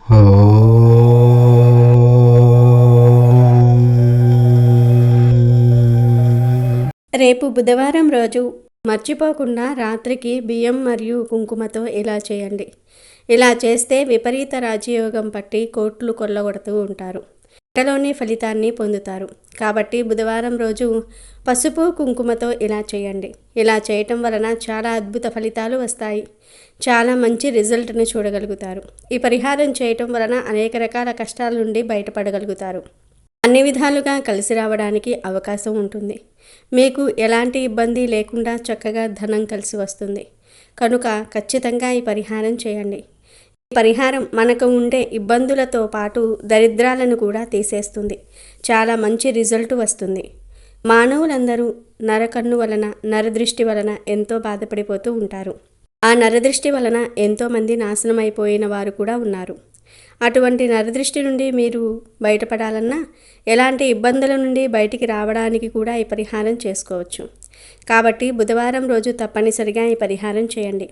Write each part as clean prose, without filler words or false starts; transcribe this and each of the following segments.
రేపు బుధవారం రోజు మర్చిపోకుండా రాత్రికి బియ్యం మరియు కుంకుమతో ఇలా చేయండి. ఇలా చేస్తే విపరీత రాజయోగం పట్టి కోట్లు కొల్లగొడుతూ ఉంటారు. గంటలోని ఫలితాన్ని పొందుతారు. కాబట్టి బుధవారం రోజు పసుపు కుంకుమతో ఇలా చేయండి. ఇలా చేయటం వలన చాలా అద్భుత ఫలితాలు వస్తాయి. చాలా మంచి రిజల్ట్ని చూడగలుగుతారు. ఈ పరిహారం చేయటం వలన అనేక రకాల కష్టాల నుండి బయటపడగలుగుతారు. అన్ని విధాలుగా కలిసి రావడానికి అవకాశం ఉంటుంది. మీకు ఎలాంటి ఇబ్బంది లేకుండా చక్కగా ధనం కలిసి వస్తుంది. కనుక ఖచ్చితంగా ఈ పరిహారం చేయండి. ఈ పరిహారం మనకు ఉండే ఇబ్బందులతో పాటు దరిద్రాలను కూడా తీసేస్తుంది. చాలా మంచి రిజల్ట్ వస్తుంది. మానవులందరూ నరకన్ను వలన, నరదృష్టి వలన ఎంతో బాధపడిపోతూ ఉంటారు. ఆ నరదృష్టి వలన ఎంతోమంది నాశనం అయిపోయిన వారు కూడా ఉన్నారు. అటువంటి నరదృష్టి నుండి మీరు బయటపడాలన్నా, ఎలాంటి ఇబ్బందుల నుండి బయటికి రావడానికి కూడా ఈ పరిహారం చేసుకోవచ్చు. కాబట్టి బుధవారం రోజు తప్పనిసరిగా ఈ పరిహారం చేయండి.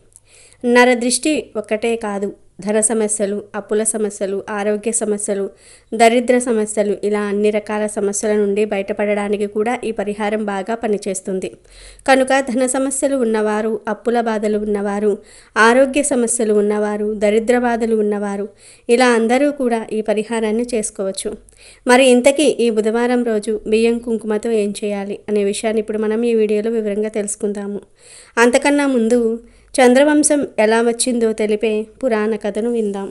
నరదృష్టి ఒక్కటే కాదు, ధన సమస్యలు, అప్పుల సమస్యలు, ఆరోగ్య సమస్యలు, దరిద్ర సమస్యలు, ఇలా అన్ని రకాల సమస్యల నుండి బయటపడడానికి కూడా ఈ పరిహారం బాగా పనిచేస్తుంది. కనుక ధన సమస్యలు ఉన్నవారు, అప్పుల బాధలు ఉన్నవారు, ఆరోగ్య సమస్యలు ఉన్నవారు, దరిద్ర బాధలు ఉన్నవారు, ఇలా అందరూ కూడా ఈ పరిహారాన్ని చేసుకోవచ్చు. మరి ఇంతకీ ఈ బుధవారం రోజు బియ్యం కుంకుమతో ఏం చేయాలి అనే విషయాన్ని ఇప్పుడు మనం ఈ వీడియోలో వివరంగా తెలుసుకుందాము. అంతకన్నా ముందు చంద్రవంశం ఎలా వచ్చిందో తెలిపే పురాణ కథను విందాం.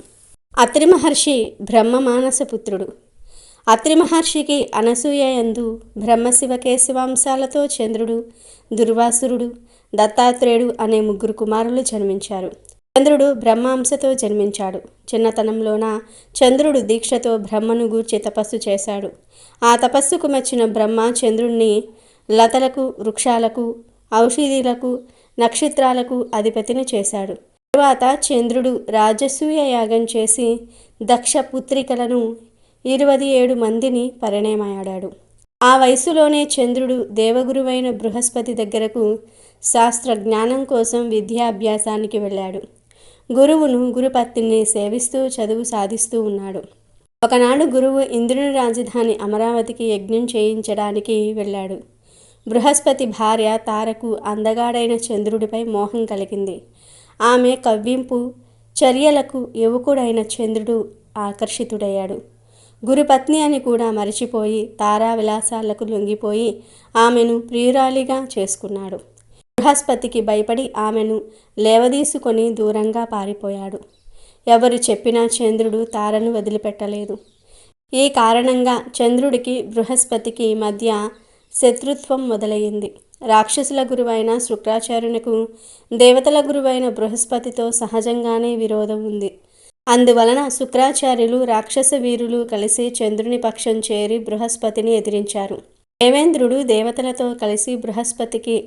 అత్రి మహర్షి బ్రహ్మ మానస పుత్రుడు. అత్రి మహర్షికి అనసూయందు బ్రహ్మశివకేశవాంశాలతో చంద్రుడు, దుర్వాసురుడు, దత్తాత్రేయుడు అనే 3 కుమారులు జన్మించారు. చంద్రుడు బ్రహ్మాంశతో జన్మించాడు. చిన్నతనంలోన చంద్రుడు దీక్షతో బ్రహ్మను గూర్చి తపస్సు చేశాడు. ఆ తపస్సుకు మెచ్చిన బ్రహ్మ చంద్రుణ్ణి లతలకు, వృక్షాలకు, ఔషధీలకు, నక్షత్రాలకు అధిపతిని చేశాడు. తరువాత చంద్రుడు రాజసూయ యాగం చేసి దక్ష పుత్రికలను 27 మందిని పరిణయమాడాడు. ఆ వయసులోనే చంద్రుడు దేవగురువైన బృహస్పతి దగ్గరకు శాస్త్ర జ్ఞానం కోసం విద్యాభ్యాసానికి వెళ్ళాడు. గురువును, గురుపత్నిని సేవిస్తూ చదువు సాధిస్తూ ఉన్నాడు. ఒకనాడు గురువు ఇంద్రుని రాజధాని అమరావతికి యజ్ఞం చేయించడానికి వెళ్ళాడు. బృహస్పతి భార్య తారకు అందగాడైన చంద్రుడిపై మోహం కలిగింది. ఆమె కవ్వింపు చర్యలకు యువకుడైన చంద్రుడు ఆకర్షితుడయ్యాడు. గురుపత్ని అని కూడా మరిచిపోయి తారా విలాసాలకు లొంగిపోయి ఆమెను ప్రియురాలిగా చేసుకున్నాడు. బృహస్పతికి భయపడి ఆమెను లేవదీసుకొని దూరంగా పారిపోయాడు. ఎవరు చెప్పినా చంద్రుడు తారను వదిలిపెట్టలేదు. ఈ కారణంగా చంద్రుడికి బృహస్పతికి మధ్య శత్రుత్వం మొదలయ్యింది. రాక్షసుల గురువైన శుక్రాచార్యునకు దేవతల గురువైన బృహస్పతితో సహజంగానే విరోధం ఉంది. అందువలన శుక్రాచార్యులు, రాక్షస వీరులు కలిసి చంద్రుని పక్షం చేరి బృహస్పతిని ఎదిరించారు. దేవేంద్రుడు దేవతలతో కలిసి బృహస్పతికి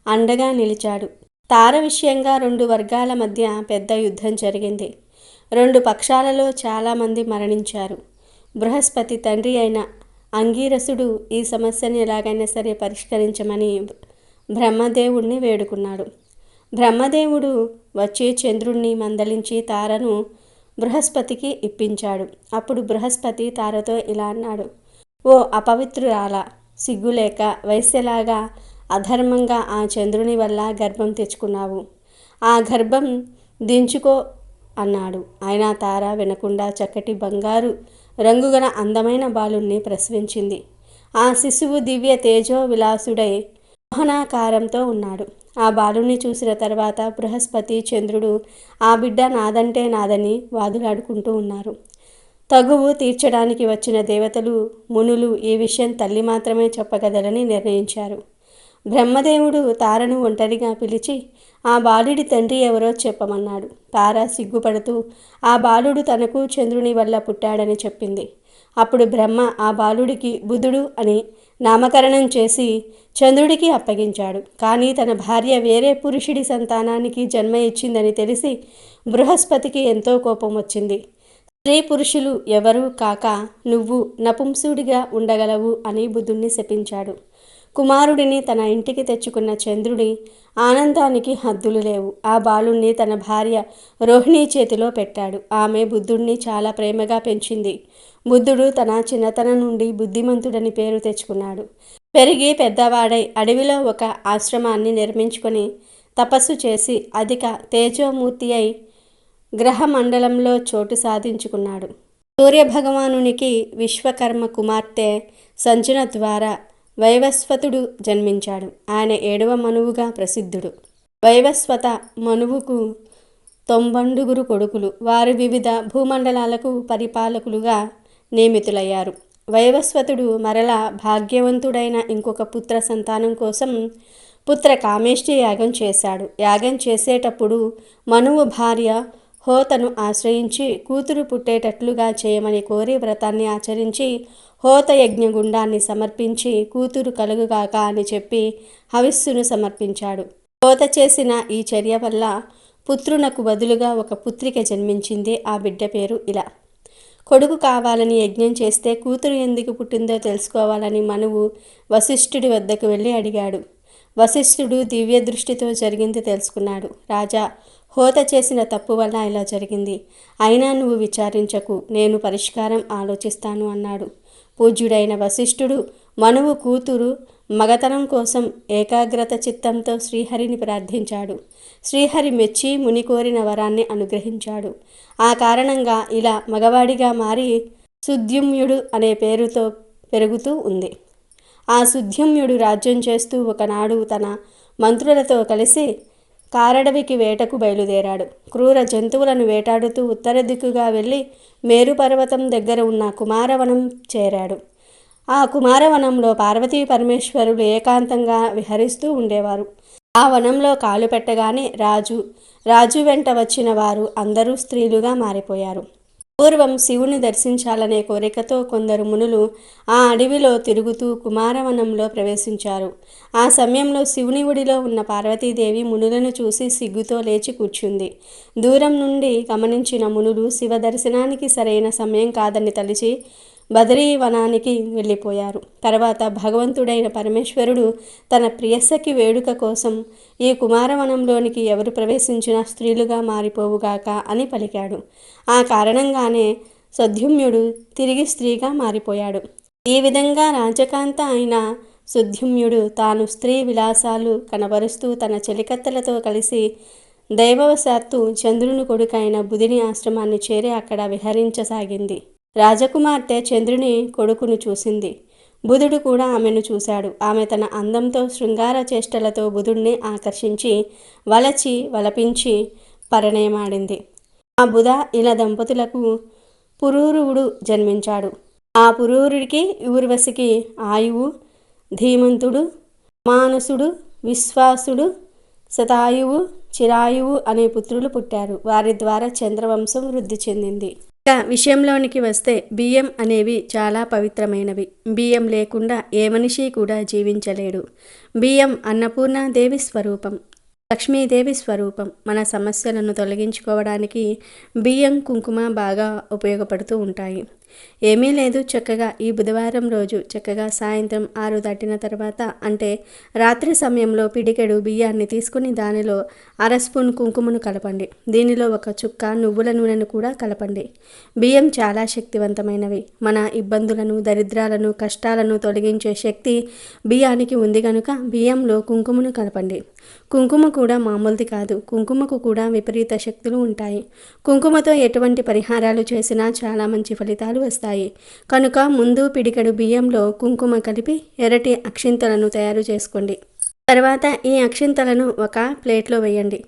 అండగా నిలిచాడు. తార విషయంగా 2 వర్గాల మధ్య పెద్ద యుద్ధం జరిగింది. 2 పక్షాలలో చాలామంది మరణించారు. బృహస్పతి తండ్రి అయిన అంగీరసుడు ఈ సమస్యని ఎలాగైనా సరే పరిష్కరించమని బ్రహ్మదేవుడిని వేడుకున్నాడు. బ్రహ్మదేవుడు వచ్చి చంద్రుణ్ణి మందలించి తారను బృహస్పతికి ఇప్పించాడు. అప్పుడు బృహస్పతి తారతో ఇలా అన్నాడు: ఓ అపవిత్రురాలా, సిగ్గులేక వైశ్యలాగా అధర్మంగా ఆ చంద్రుని వల్ల గర్భం తెచ్చుకున్నావు. ఆ గర్భం దించుకో అన్నాడు. అయినా తార వినకుండా చక్కటి బంగారు రంగుగల అందమైన బాలుణ్ణి ప్రసవించింది. ఆ శిశువు దివ్య తేజో విలాసుడై మోహనాకారంతో ఉన్నాడు. ఆ బాలుణ్ణి చూసిన తర్వాత బృహస్పతి, చంద్రుడు ఆ బిడ్డ నాదంటే నాదని వాదులాడుకుంటూ ఉన్నారు. తగువు తీర్చడానికి వచ్చిన దేవతలు, మునులు ఈ విషయం తల్లి మాత్రమే చెప్పగలరని నిర్ణయించారు. బ్రహ్మదేవుడు తారను ఒంటరిగా పిలిచి ఆ బాలుడి తండ్రి ఎవరో చెప్పమన్నాడు. తార సిగ్గుపడుతూ ఆ బాలుడు తనకు చంద్రుని వల్ల పుట్టాడని చెప్పింది. అప్పుడు బ్రహ్మ ఆ బాలుడికి బుధుడు అని నామకరణం చేసి చంద్రుడికి అప్పగించాడు. కానీ తన భార్య వేరే పురుషుడి సంతానానికి జన్మ ఇచ్చిందని తెలిసి బృహస్పతికి ఎంతో కోపం వచ్చింది. స్త్రీ పురుషులు ఎవరూ కాక నువ్వు నపుంసుడిగా ఉండగలవు అని బుధుణ్ణి శపించాడు. కుమారుడిని తన ఇంటికి తెచ్చుకున్న చంద్రుడి ఆనందానికి హద్దులు లేవు. ఆ బాలుణ్ణి తన భార్య రోహిణి చేతిలో పెట్టాడు. ఆమె బుద్ధుణ్ణి చాలా ప్రేమగా పెంచింది. బుద్ధుడు తన చిన్నతనం నుండి బుద్ధిమంతుడని పేరు తెచ్చుకున్నాడు. పెరిగి పెద్దవాడై అడవిలో ఒక ఆశ్రమాన్ని నిర్మించుకొని తపస్సు చేసి అధిక తేజోమూర్తి అయి గ్రహమండలంలో చోటు సాధించుకున్నాడు. సూర్యభగవానునికి విశ్వకర్మ కుమార్తె సంజన ద్వారా వైవస్వతుడు జన్మించాడు. ఆయన 7వ మనువుగా ప్రసిద్ధుడు. వైవస్వత మనువుకు 90 కొడుకులు. వారు వివిధ భూమండలాలకు పరిపాలకులుగా నియమితులయ్యారు. వైవస్వతుడు మరలా భాగ్యవంతుడైన ఇంకొక పుత్ర సంతానం కోసం పుత్ర కామేష్టి యాగం చేశాడు. యాగం చేసేటప్పుడు మనువు భార్య హోతను ఆశ్రయించి కూతురు పుట్టేటట్లుగా చేయమని కోరి వ్రతాన్ని ఆచరించి హోత యజ్ఞగుండాన్ని సమర్పించి కూతురు కలుగుగాక అని చెప్పి హవిస్సును సమర్పించాడు. హోత చేసిన ఈ చర్య వల్ల పుత్రునకు బదులుగా ఒక పుత్రిక జన్మించింది. ఆ బిడ్డ పేరు ఇలా. కొడుకు కావాలని యజ్ఞం చేస్తే కూతురు ఎందుకు పుట్టిందో తెలుసుకోవాలని మనువు వశిష్ఠుడి వద్దకు వెళ్ళి అడిగాడు. వశిష్ఠుడు దివ్య దృష్టితో జరిగింది తెలుసుకున్నాడు. రాజా, హోత చేసిన తప్పు వల్ల ఇలా జరిగింది. అయినా నువ్వు విచారించకు, నేను పరిష్కారం ఆలోచిస్తాను అన్నాడు. పూజ్యుడైన వశిష్ఠుడు మనువు కూతురు మగతనం కోసం ఏకాగ్రత చిత్తంతో శ్రీహరిని ప్రార్థించాడు. శ్రీహరి మెచ్చి ముని కోరిన వరాన్ని అనుగ్రహించాడు. ఆ కారణంగా ఇలా మగవాడిగా మారి సుద్యుమ్యుడు అనే పేరుతో పెరుగుతూ ఉంది. ఆ సుద్యుమ్యుడు రాజ్యం చేస్తూ ఒకనాడు తన మంత్రులతో కలిసి కారడవికి వేటకు బయలుదేరాడు. క్రూర జంతువులను వేటాడుతూ ఉత్తర దిక్కుగా వెళ్ళి మేరుపర్వతం దగ్గర ఉన్న కుమారవనం చేరాడు. ఆ కుమారవనంలో పార్వతీ పరమేశ్వరులు ఏకాంతంగా విహరిస్తూ ఉండేవారు. ఆ వనంలో కాలు పెట్టగానే రాజు వెంట వచ్చిన వారు అందరూ స్త్రీలుగా మారిపోయారు. పూర్వం శివుని దర్శించాలనే కోరికతో కొందరు మునులు ఆ అడవిలో తిరుగుతూ కుమారవనంలో ప్రవేశించారు. ఆ సమయంలో శివుని ఒడిలో ఉన్న పార్వతీదేవి మునులను చూసి సిగ్గుతో లేచి కూర్చుంది. దూరం నుండి గమనించిన మునులు శివ దర్శనానికి సరైన సమయం కాదని తలిచి బదరీవనానికి వెళ్ళిపోయారు. తర్వాత భగవంతుడైన పరమేశ్వరుడు తన ప్రియసఖి వేడుక కోసం ఈ కుమారవనంలోనికి ఎవరు ప్రవేశించినా స్త్రీలుగా మారిపోవుగాక అని పలికాడు. ఆ కారణంగానే సుద్యుమ్యుడు తిరిగి స్త్రీగా మారిపోయాడు. ఈ విధంగా రాజకాంత అయిన సుద్యుమ్యుడు తాను స్త్రీ విలాసాలు కనబరుస్తూ తన చెలికత్తెలతో కలిసి దైవవశాత్తు చంద్రుని కొడుకైన బుధుని ఆశ్రమాన్ని చేరి అక్కడ విహరించసాగింది. రాజకుమార్తె చంద్రుని కొడుకును చూసింది. బుధుడు కూడా ఆమెను చూశాడు. ఆమె తన అందంతో శృంగార చేష్టలతో బుధుడిని ఆకర్షించి వలపించి పరిణయమాడింది. ఆ బుధ ఇలా దంపతులకు పురూరవుడు జన్మించాడు. ఆ పురూరుడికి ఊర్వశికి ఆయువు, ధీమంతుడు, మానసుడు, విశ్వాసుడు, శతాయువు, చిరాయువు అనే పుత్రులు పుట్టారు. వారి ద్వారా చంద్రవంశం వృద్ధి చెందింది. విషయంలోనికి వస్తే బియ్యం అనేవి చాలా పవిత్రమైనవి. బియ్యం లేకుండా ఏ మనిషి కూడా జీవించలేడు. బియ్యం అన్నపూర్ణాదేవి స్వరూపం, లక్ష్మీదేవి స్వరూపం. మన సమస్యలను తొలగించుకోవడానికి బియ్యం, కుంకుమ బాగా ఉపయోగపడుతూ ఉంటాయి. ఏమీ లేదు, చక్కగా ఈ బుధవారం రోజు చక్కగా సాయంత్రం 6 దాటిన తర్వాత అంటే రాత్రి సమయంలో పిడికెడు బియ్యాన్ని తీసుకుని దానిలో 1/2 స్పూన్ కుంకుమను కలపండి. దీనిలో 1 చుక్క నువ్వుల నూనెను కూడా కలపండి. బియ్యం చాలా శక్తివంతమైనవి. మన ఇబ్బందులను, దరిద్రాలను, కష్టాలను తొలగించే శక్తి బియ్యానికి ఉంది కనుక బియ్యంలో కుంకుమను కలపండి. కుంకుమ కూడా మామూలుది కాదు. కుంకుమకు కూడా విపరీత శక్తులు ఉంటాయి. కుంకుమతో ఎటువంటి పరిహారాలు చేసినా చాలా మంచి ఫలితాలు వస్తాయి. కనుక ముందు పిడికెడు బియ్యంలో కుంకుమ కలిపి ఎర్రటి అక్షింతలను తయారు చేసుకోండి. తర్వాత ఈ అక్షింతలను ఒక ప్లేట్లో వేయండి.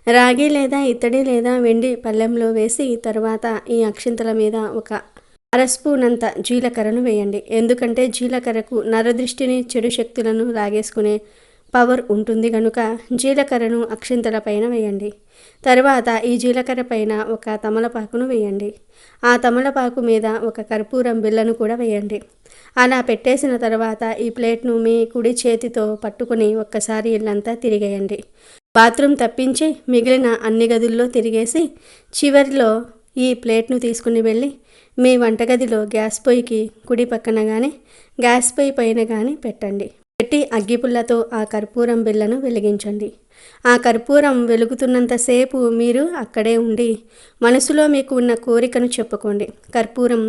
రాగి లేదా ఇత్తడి లేదా వెండి పళ్ళెంలో వేసి తర్వాత ఈ అక్షింతల మీద 1/2 స్పూన్ అంత జీలకర్రను వేయండి. ఎందుకంటే జీలకర్రకు నరదృష్టిని, చెడు శక్తులను లాగేసుకునే పవర్ ఉంటుంది కనుక జీలకర్రను అక్షింతల పైన వేయండి. తర్వాత ఈ జీలకర్ర పైన 1 తమలపాకును వేయండి. ఆ తమలపాకు మీద 1 కర్పూరం బిళ్ళను కూడా వేయండి. అలా పెట్టేసిన తర్వాత ఈ ప్లేట్ను మీ కుడి చేతితో పట్టుకుని ఒక్కసారి ఇల్లంతా తిరిగేయండి. బాత్రూమ్ తప్పించి మిగిలిన అన్ని గదుల్లో తిరిగేసి చివరిలో ఈ ప్లేట్ను తీసుకుని వెళ్ళి మీ వంటగదిలో గ్యాస్ పొయ్యికి కుడి పక్కన కానీ గ్యాస్ పొయ్యి పైన కానీ పెట్టండి. పెట్టి అగ్గిపుల్లతో ఆ కర్పూరం బిళ్ళను వెలిగించండి. ఆ కర్పూరం వెలుగుతున్నంతసేపు మీరు అక్కడే ఉండి మనసులో మీకు ఉన్న కోరికను చెప్పుకోండి. కర్పూరం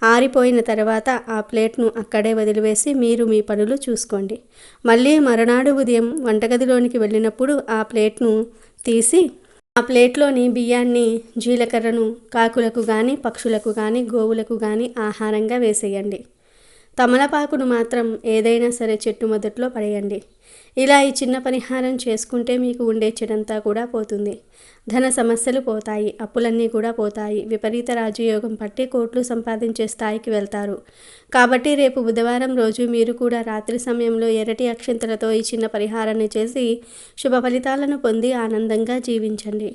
ఆరిపోయిన తర్వాత ఆ ప్లేట్ను అక్కడే వదిలివేసి మీరు మీ పనులు చూసుకోండి. మళ్ళీ మరునాడు ఉదయం వంటగదిలోనికి వెళ్ళినప్పుడు ఆ ప్లేట్ను తీసి ఆ ప్లేట్లోని బియ్యాన్ని, జీలకర్రను కాకులకు కానీ, పక్షులకు కానీ, గోవులకు కానీ ఆహారంగా వేసేయండి. తమలపాకును మాత్రం ఏదైనా సరే చెట్టు మొదట్లో పడేయండి. ఇలా ఈ చిన్న పరిహారం చేసుకుంటే మీకు ఉండే చెడంతా కూడా పోతుంది. ధన సమస్యలు పోతాయి, అప్పులన్నీ కూడా పోతాయి. విపరీత రాజయోగం పట్టి కోట్లు సంపాదించే స్థాయికి వెళ్తారు. కాబట్టి రేపు బుధవారం రోజు మీరు కూడా రాత్రి సమయంలో ఎర్రటి అక్షింతలతో ఈ చిన్న పరిహారాన్ని చేసి శుభ ఫలితాలను పొంది ఆనందంగా జీవించండి.